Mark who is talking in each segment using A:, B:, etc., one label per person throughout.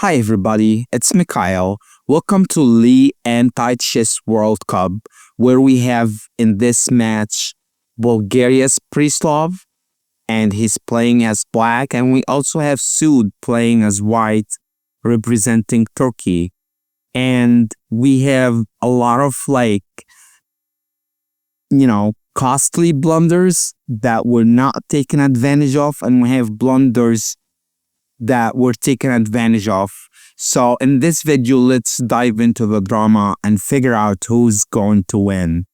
A: Hi everybody, it's Mikhail. Welcome to LiAntichess World Cup, where we have in this match Bulgaria's Preslav, and he's playing as black, and we also have Sude playing as white, representing Turkey. And we have a lot of costly blunders that were not taken advantage of, and we have blunders that were taken advantage of. So in this video, let's dive into the drama and figure out who's going to win.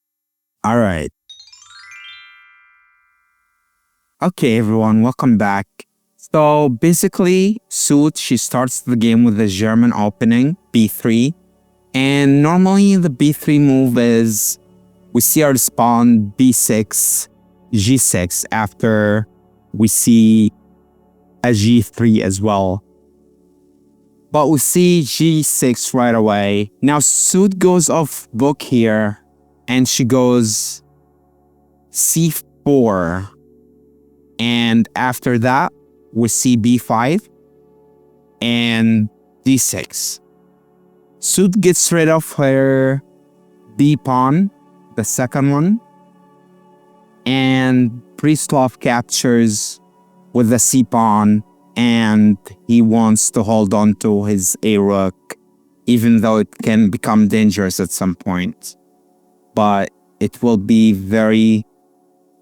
A: All right. Okay, everyone, welcome back. So basically, Sude, she starts the game with the German opening, b3. And normally the b3 move is, we see our spawn b6, g6 after we see a g3 as well. But we see g6 right away. Now Sude goes off book here and she goes c4. And after that, we see b5 and d6. Sude gets rid of her b pawn, the second one, and Preslav captures with the c pawn, and he wants to hold on to his a rook, even though it can become dangerous at some point. But it will be very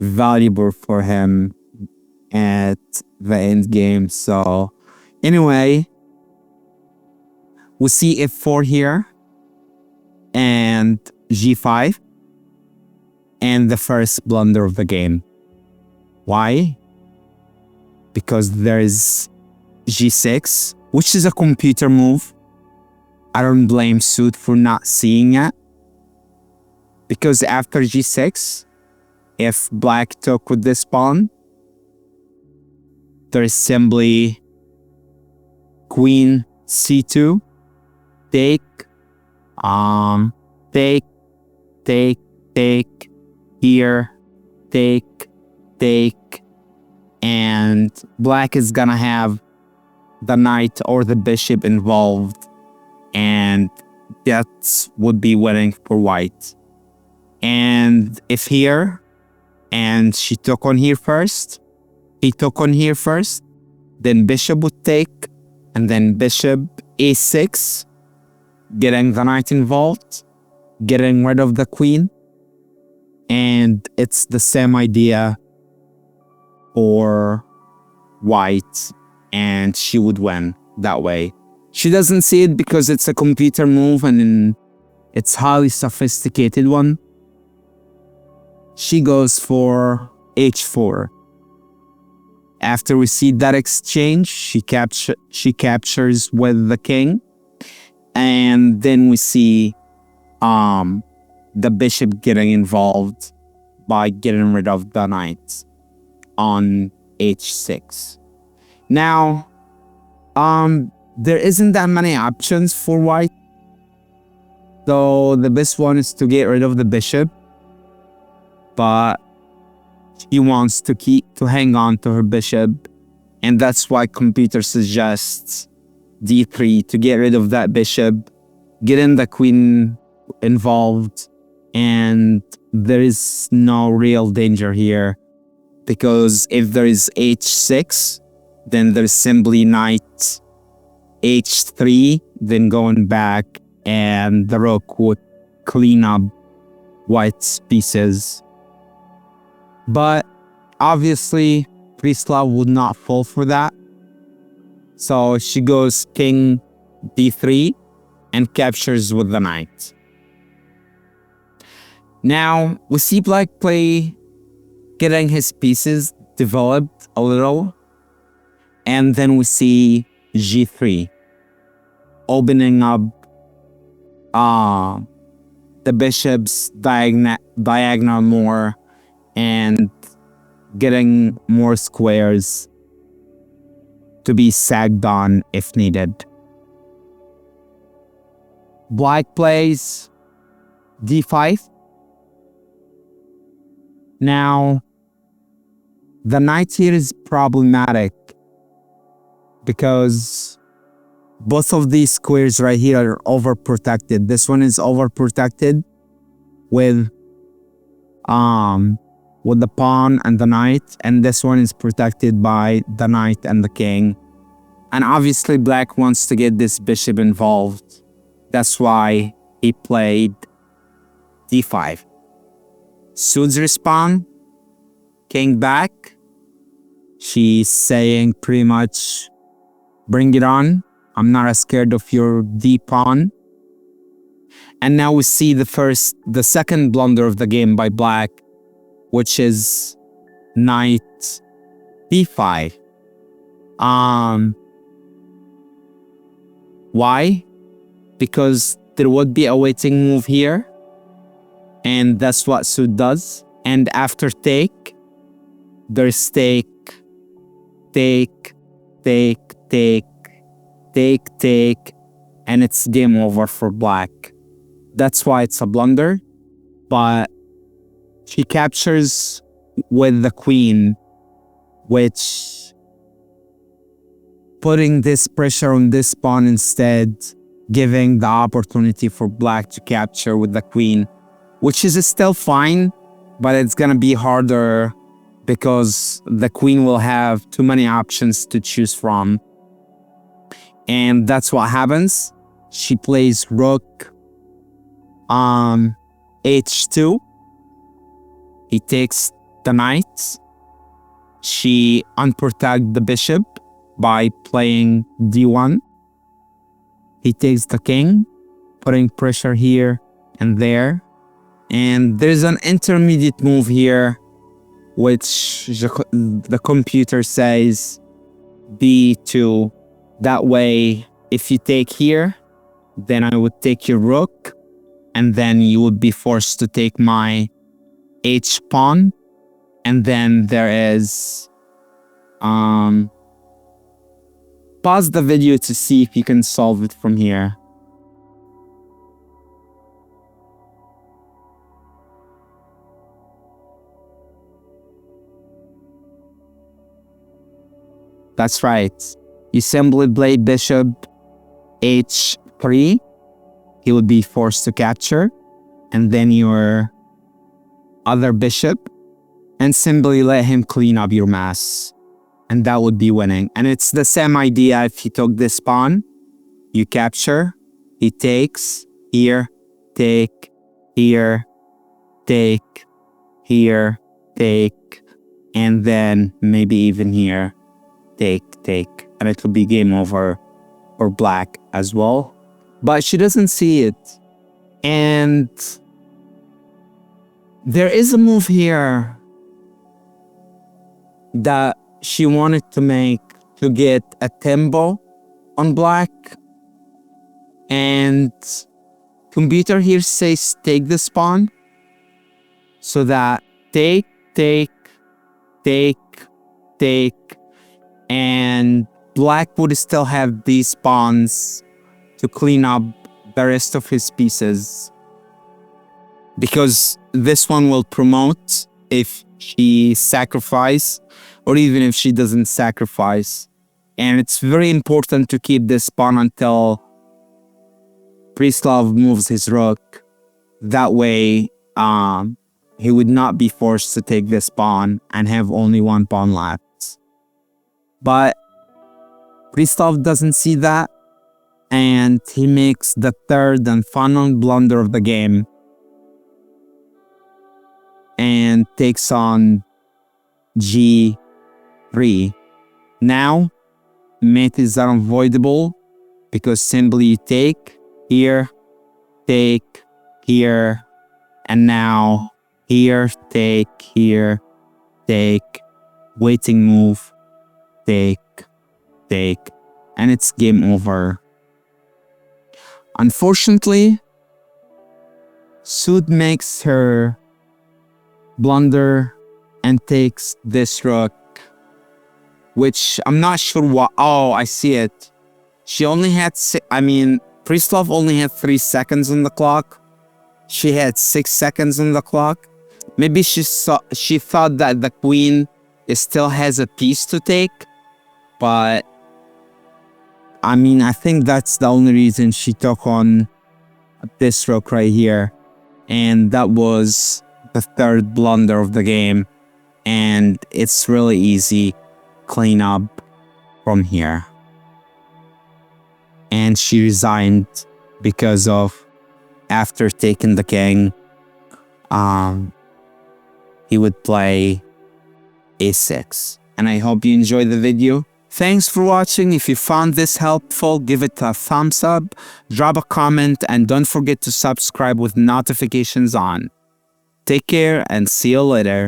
A: valuable for him at the end game. So anyway, we see f4 here and g5, and the first blunder of the game. Why? Because there is g6, which is a computer move. I don't blame Sude for not seeing it. Because after g6, if black took with this pawn, there is simply queen c2, take, here, take, and black is gonna have the knight or the bishop involved, and that would be winning for white. And if here, and she took on here first, he took on here first, then bishop would take, and then bishop a6, getting the knight involved, getting rid of the queen, and it's the same idea for white, and she would win that way. She doesn't see it because it's a computer move and it's highly sophisticated one. She goes for h4. After we see that exchange, she captures with the king, and then we see the bishop getting involved by getting rid of the knight on h6. Now, there isn't that many options for white, so the best one is to get rid of the bishop, but she wants to hang on to her bishop, and that's why computer suggests d3 to get rid of that bishop, getting the queen involved, and there is no real danger here. Because if there is h6, then there's simply knight h3, then going back, and the rook would clean up white's pieces. But obviously, Preslav would not fall for that. So she goes king d3 and captures with the knight. Now, we see black play getting his pieces developed a little, and then we see g3 opening up the bishop's diagonal more and getting more squares to be sagged on if needed. Black plays d5. Now, the knight here is problematic because Both of these squares right here are overprotected. This one is overprotected with the pawn and the knight, and this one is protected by the knight and the king. And obviously black wants to get this bishop involved. That's why he played d5. Sude's respawn, king back. She's saying pretty much, bring it on. I'm not as scared of your d pawn. And now we see the second blunder of the game by black, which is knight d5. Why? Because there would be a waiting move here, and that's what Sude does. And after take, there's take, take, take, take, take, take, and it's game over for black. That's why it's a blunder, but she captures with the queen, which putting this pressure on this pawn instead, giving the opportunity for black to capture with the queen, which is still fine, but it's gonna be harder because the queen will have too many options to choose from. And that's what happens. She plays rook h2. He takes the knight. She unprotects the bishop by playing d1. He takes the king, putting pressure here and there. And there's an intermediate move here, which the computer says b2. That way, if you take here, then I would take your rook, and then you would be forced to take my h pawn. And then there is pause the video to see if you can solve it from here. That's right. You simply play bishop h3. He would be forced to capture, and then your other bishop, and simply let him clean up your mass, and that would be winning. And it's the same idea. If he took this pawn, you capture, he takes here, take here, take here, take, and then maybe even here, take, take, and it will be game over for black as well. But she doesn't see it. And there is a move here that she wanted to make to get a tempo on black. And computer here says take this pawn, so that take, take, take, take, and black would still have these pawns to clean up the rest of his pieces, because this one will promote if she sacrifices, or even if she doesn't sacrifice. And it's very important to keep this pawn until Preslav moves his rook. That way he would not be forced to take this pawn and have only one pawn left. But Preslav doesn't see that, and he makes the third and final blunder of the game and takes on g3. Now, mate is unavoidable because simply you take here, take here, and now here, take, here, take, waiting move, take, take, and it's game over. Unfortunately, Sude makes her blunder and takes this rook, which I'm not sure what. Oh, I see it. She only had Preslav only had 3 seconds on the clock. She had 6 seconds on the clock. Maybe she thought that the queen still has a piece to take, but I mean, I think that's the only reason she took on this rook right here. And that was the third blunder of the game. And it's really easy clean up from here. And she resigned because of, after taking the king, he would play a6. And I hope you enjoyed the video. Thanks for watching. If you found this helpful, give it a thumbs up, drop a comment, and don't forget to subscribe with notifications on. Take care and see you later.